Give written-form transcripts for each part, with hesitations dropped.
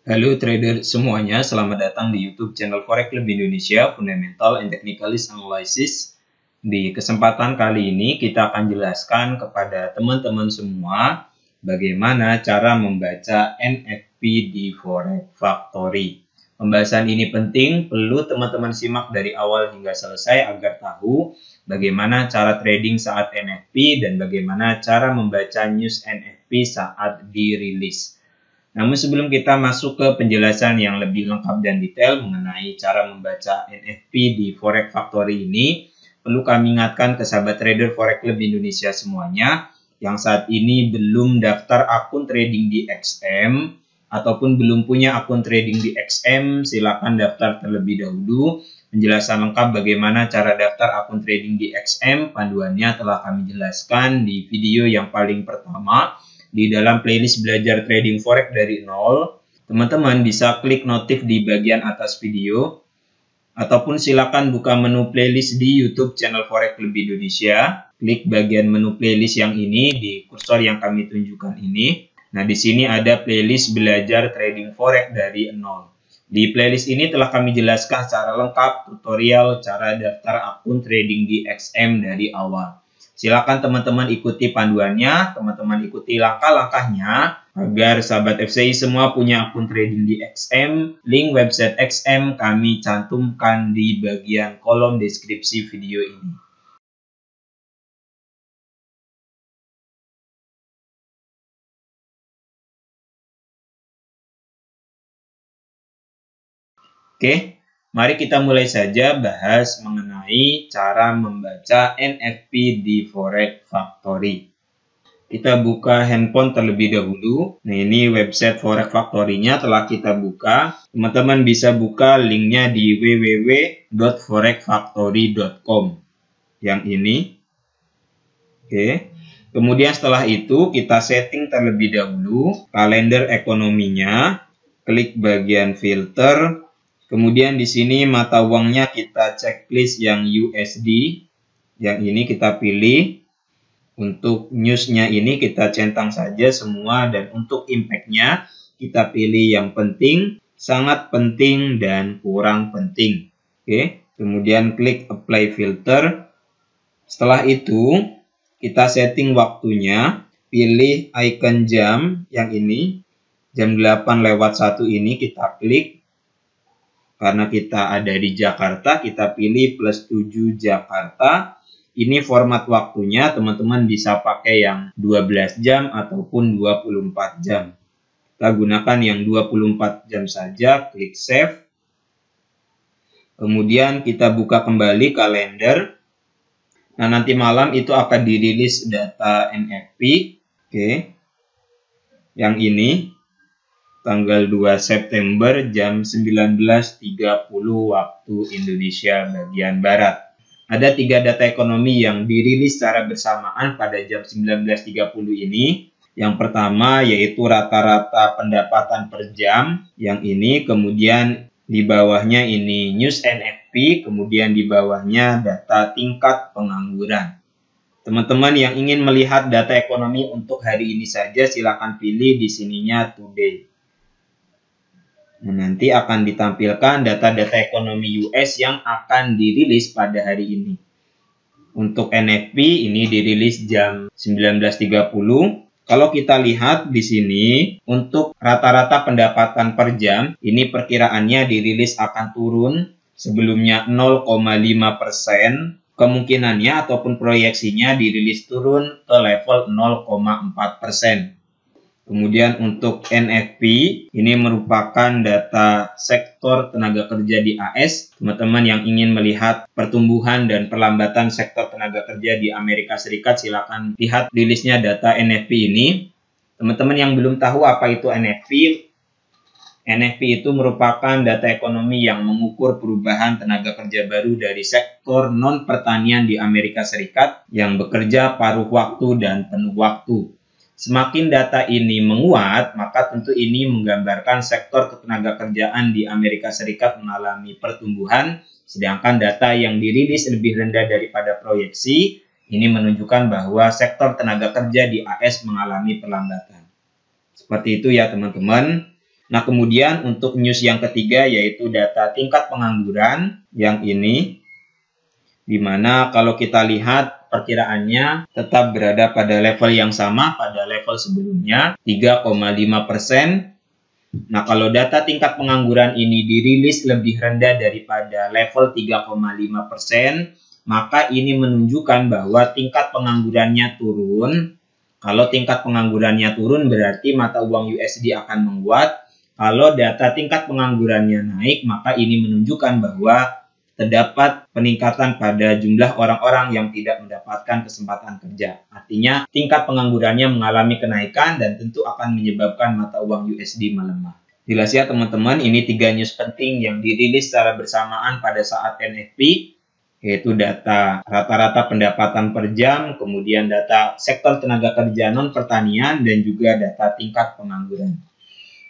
Halo trader semuanya, selamat datang di YouTube channel Forex Club Indonesia Fundamental and Technicalist Analysis. Di kesempatan kali ini kita akan jelaskan kepada teman-teman semua bagaimana cara membaca NFP di Forex Factory. Pembahasan ini penting, perlu teman-teman simak dari awal hingga selesai agar tahu bagaimana cara trading saat NFP dan bagaimana cara membaca news NFP saat dirilis. Namun sebelum kita masuk ke penjelasan yang lebih lengkap dan detail mengenai cara membaca NFP di Forex Factory ini, perlu kami ingatkan ke sahabat trader Forex Club Indonesia semuanya yang saat ini belum daftar akun trading di XM ataupun belum punya akun trading di XM, silakan daftar terlebih dahulu. Penjelasan lengkap bagaimana cara daftar akun trading di XM, panduannya telah kami jelaskan di video yang paling pertama di dalam playlist belajar trading forex dari nol. Teman-teman bisa klik notif di bagian atas video ataupun silakan buka menu playlist di YouTube channel Forex Club Indonesia. Klik bagian menu playlist yang ini di kursor yang kami tunjukkan ini. Nah, di sini ada playlist belajar trading forex dari nol. Di playlist ini telah kami jelaskan secara lengkap tutorial cara daftar akun trading di XM dari awal. Silakan teman-teman ikuti panduannya, teman-teman ikuti langkah-langkahnya agar sahabat FCI semua punya akun trading di XM. Link website XM kami cantumkan di bagian kolom deskripsi video ini. Oke. Mari kita mulai saja bahas mengenai cara membaca NFP di Forex Factory. Kita buka handphone terlebih dahulu. Nah, ini website Forex Factory-nya telah kita buka. Teman-teman bisa buka linknya di www.forexfactory.com. Yang ini. Oke. Kemudian setelah itu kita setting terlebih dahulu kalender ekonominya. Klik bagian filter. Kemudian di sini mata uangnya kita checklist yang USD. Yang ini kita pilih. Untuk newsnya ini kita centang saja semua. Dan untuk impact-nya kita pilih yang penting, sangat penting, dan kurang penting. Oke. Kemudian klik apply filter. Setelah itu kita setting waktunya. Pilih icon jam yang ini. Jam 8:01 ini kita klik. Karena kita ada di Jakarta, kita pilih +7 Jakarta. Ini format waktunya, teman-teman bisa pakai yang 12 jam ataupun 24 jam. Kita gunakan yang 24 jam saja, klik save. Kemudian kita buka kembali kalender. Nah, nanti malam itu akan dirilis data NFP. Oke. Yang ini. Tanggal 2 September jam 19.30 waktu Indonesia bagian Barat. Ada 3 data ekonomi yang dirilis secara bersamaan pada jam 19.30 ini. Yang pertama yaitu rata-rata pendapatan per jam. Yang ini, kemudian di bawahnya ini news NFP, kemudian di bawahnya data tingkat pengangguran. Teman-teman yang ingin melihat data ekonomi untuk hari ini saja silakan pilih di sininya today. Nah, nanti akan ditampilkan data-data ekonomi US yang akan dirilis pada hari ini. Untuk NFP ini dirilis jam 19.30. Kalau kita lihat di sini untuk rata-rata pendapatan per jam, ini perkiraannya dirilis akan turun sebelumnya 0,5%. Kemungkinannya ataupun proyeksinya dirilis turun ke level 0,4%. Kemudian untuk NFP, ini merupakan data sektor tenaga kerja di AS. Teman-teman yang ingin melihat pertumbuhan dan perlambatan sektor tenaga kerja di Amerika Serikat, silakan lihat rilisnya data NFP ini. Teman-teman yang belum tahu apa itu NFP, NFP itu merupakan data ekonomi yang mengukur perubahan tenaga kerja baru dari sektor non-pertanian di Amerika Serikat yang bekerja paruh waktu dan penuh waktu. Semakin data ini menguat, maka tentu ini menggambarkan sektor ketenaga kerjaan di Amerika Serikat mengalami pertumbuhan, sedangkan data yang dirilis lebih rendah daripada proyeksi, ini menunjukkan bahwa sektor tenaga kerja di AS mengalami perlambatan. Seperti itu ya teman-teman. Nah, kemudian untuk news yang ketiga yaitu data tingkat pengangguran yang ini, di mana kalau kita lihat perkiraannya tetap berada pada level yang sama pada level sebelumnya, 3,5%. Nah, kalau data tingkat pengangguran ini dirilis lebih rendah daripada level 3,5%, maka ini menunjukkan bahwa tingkat penganggurannya turun. Kalau tingkat penganggurannya turun berarti mata uang USD akan menguat. Kalau data tingkat penganggurannya naik, maka ini menunjukkan bahwa terdapat peningkatan pada jumlah orang-orang yang tidak mendapatkan kesempatan kerja. Artinya, tingkat penganggurannya mengalami kenaikan dan tentu akan menyebabkan mata uang USD melemah. Jelas ya teman-teman, ini 3 news penting yang dirilis secara bersamaan pada saat NFP, yaitu data rata-rata pendapatan per jam, kemudian data sektor tenaga kerja non-pertanian, dan juga data tingkat pengangguran.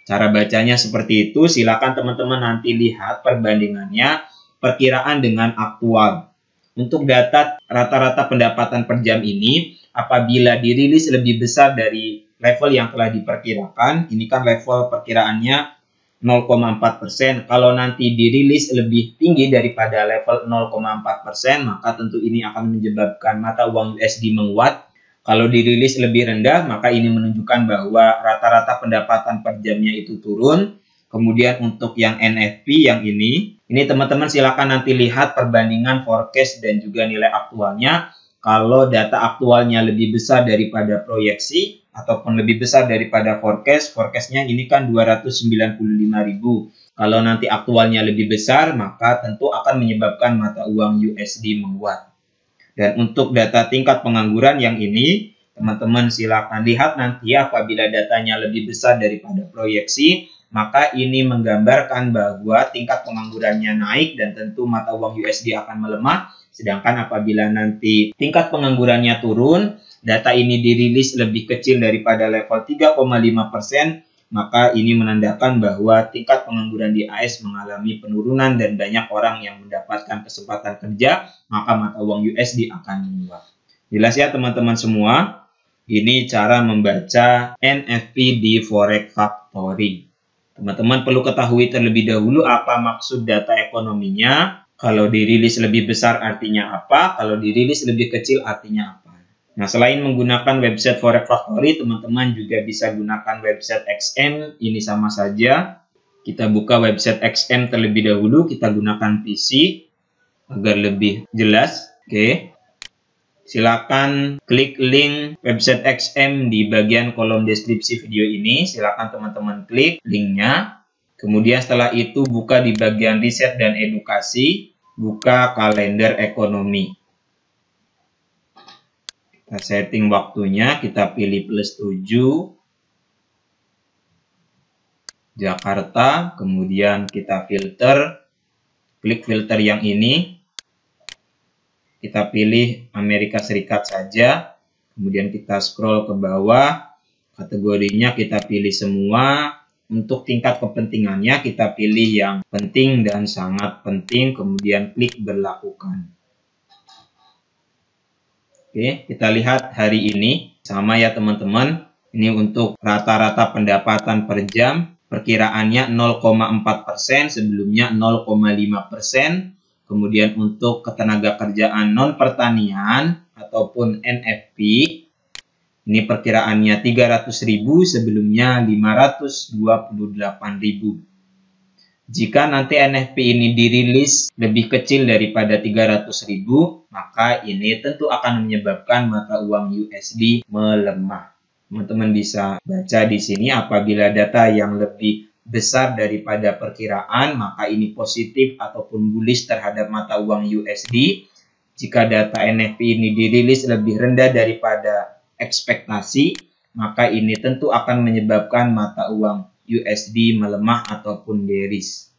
Cara bacanya seperti itu, silakan teman-teman nanti lihat perbandingannya, perkiraan dengan aktual. Untuk data rata-rata pendapatan per jam ini, apabila dirilis lebih besar dari level yang telah diperkirakan, ini kan level perkiraannya 0,4%. Kalau nanti dirilis lebih tinggi daripada level 0,4%, maka tentu ini akan menyebabkan mata uang USD menguat. Kalau dirilis lebih rendah, maka ini menunjukkan bahwa rata-rata pendapatan per jamnya itu turun. Kemudian untuk yang NFP yang ini teman-teman silakan nanti lihat perbandingan forecast dan juga nilai aktualnya. Kalau data aktualnya lebih besar daripada proyeksi ataupun lebih besar daripada forecastnya ini kan 295.000. Kalau nanti aktualnya lebih besar, maka tentu akan menyebabkan mata uang USD menguat. Dan untuk data tingkat pengangguran yang ini, teman-teman silakan lihat nanti apabila datanya lebih besar daripada proyeksi, maka ini menggambarkan bahwa tingkat penganggurannya naik dan tentu mata uang USD akan melemah. Sedangkan apabila nanti tingkat penganggurannya turun, data ini dirilis lebih kecil daripada level 3,5%, maka ini menandakan bahwa tingkat pengangguran di AS mengalami penurunan dan banyak orang yang mendapatkan kesempatan kerja, maka mata uang USD akan menguat. Jelas ya teman-teman semua? Ini cara membaca NFP di Forex Factory. Teman-teman perlu ketahui terlebih dahulu apa maksud data ekonominya. Kalau dirilis lebih besar artinya apa, kalau dirilis lebih kecil artinya apa. Nah, selain menggunakan website Forex Factory, teman-teman juga bisa gunakan website XM. Ini sama saja. Kita buka website XM terlebih dahulu, kita gunakan PC agar lebih jelas. Oke. Silakan klik link website XM di bagian kolom deskripsi video ini. Silakan teman-teman klik linknya. Kemudian setelah itu buka di bagian riset dan edukasi, buka kalender ekonomi. Kita setting waktunya, kita pilih +7 Jakarta, kemudian kita filter, klik filter yang ini, kita pilih Amerika Serikat saja, kemudian kita scroll ke bawah, kategorinya kita pilih semua, untuk tingkat kepentingannya kita pilih yang penting dan sangat penting, kemudian klik berlakukan. Oke, kita lihat hari ini, sama ya teman-teman, ini untuk rata-rata pendapatan per jam, perkiraannya 0,4%, sebelumnya 0,5%, kemudian untuk ketenaga kerjaan non-pertanian ataupun NFP, ini perkiraannya 300.000, sebelumnya 528.000. Jika nanti NFP ini dirilis lebih kecil daripada 300.000, maka ini tentu akan menyebabkan mata uang USD melemah. Teman-teman bisa baca di sini apabila data yang lebih besar daripada perkiraan, maka ini positif ataupun bullish terhadap mata uang USD. Jika data NFP ini dirilis lebih rendah daripada ekspektasi, maka ini tentu akan menyebabkan mata uang USD melemah ataupun bearish.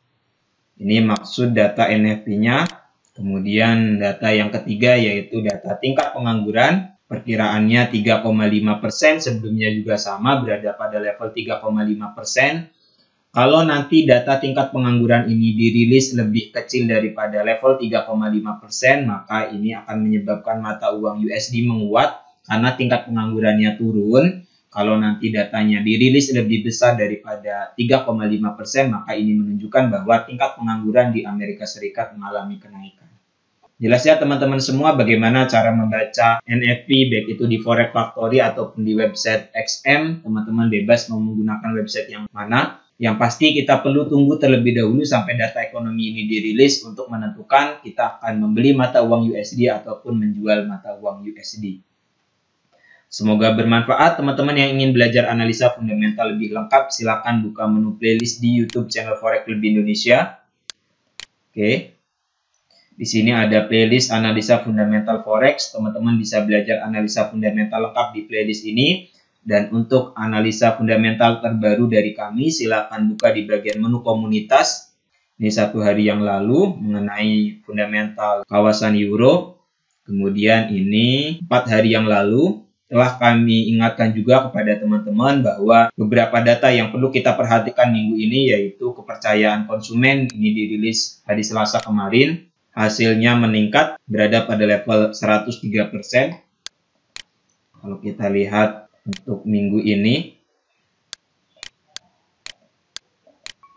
Ini maksud data NFP-nya. Kemudian data yang ketiga yaitu data tingkat pengangguran. Perkiraannya 3,5%, sebelumnya juga sama berada pada level 3,5%. Kalau nanti data tingkat pengangguran ini dirilis lebih kecil daripada level 3,5%, maka ini akan menyebabkan mata uang USD menguat karena tingkat penganggurannya turun. Kalau nanti datanya dirilis lebih besar daripada 3,5%, maka ini menunjukkan bahwa tingkat pengangguran di Amerika Serikat mengalami kenaikan. Jelas ya teman-teman semua bagaimana cara membaca NFP, baik itu di Forex Factory ataupun di website XM. Teman-teman bebas mau menggunakan website yang mana. Yang pasti kita perlu tunggu terlebih dahulu sampai data ekonomi ini dirilis untuk menentukan kita akan membeli mata uang USD ataupun menjual mata uang USD. Semoga bermanfaat. Teman-teman yang ingin belajar analisa fundamental lebih lengkap, silakan buka menu playlist di YouTube channel Forex Club Indonesia. Oke. Di sini ada playlist analisa fundamental forex. Teman-teman bisa belajar analisa fundamental lengkap di playlist ini. Dan untuk analisa fundamental terbaru dari kami, silakan buka di bagian menu komunitas. Ini 1 hari yang lalu mengenai fundamental kawasan euro. Kemudian ini 4 hari yang lalu telah kami ingatkan juga kepada teman-teman bahwa beberapa data yang perlu kita perhatikan minggu ini, yaitu kepercayaan konsumen. Ini dirilis hari Selasa kemarin. Hasilnya meningkat, berada pada level 103%. Kalau kita lihat untuk minggu ini,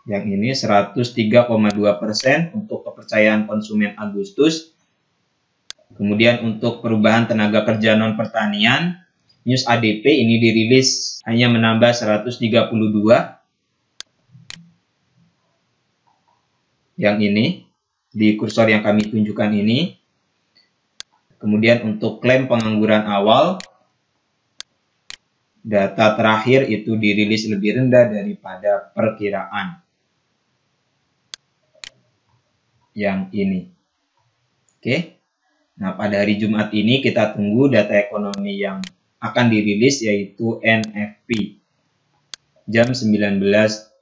yang ini 103,2% untuk kepercayaan konsumen Agustus. Kemudian untuk perubahan tenaga kerja non pertanian, News ADP ini dirilis hanya menambah 132. Yang ini di kursor yang kami tunjukkan ini. Kemudian untuk klaim pengangguran awal, data terakhir itu dirilis lebih rendah daripada perkiraan. Yang ini. Oke. Nah, pada hari Jumat ini kita tunggu data ekonomi yang akan dirilis, yaitu NFP. Jam 19.30.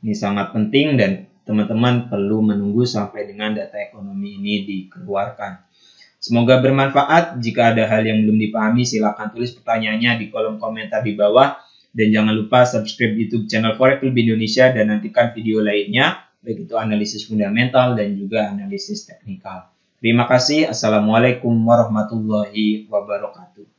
Ini sangat penting dan teman-teman perlu menunggu sampai dengan data ekonomi ini dikeluarkan. Semoga bermanfaat. Jika ada hal yang belum dipahami, silakan tulis pertanyaannya di kolom komentar di bawah. Dan jangan lupa subscribe YouTube channel Forex Club Indonesia dan nantikan video lainnya, baik itu analisis fundamental dan juga analisis teknikal. Terima kasih. Assalamualaikum warahmatullahi wabarakatuh.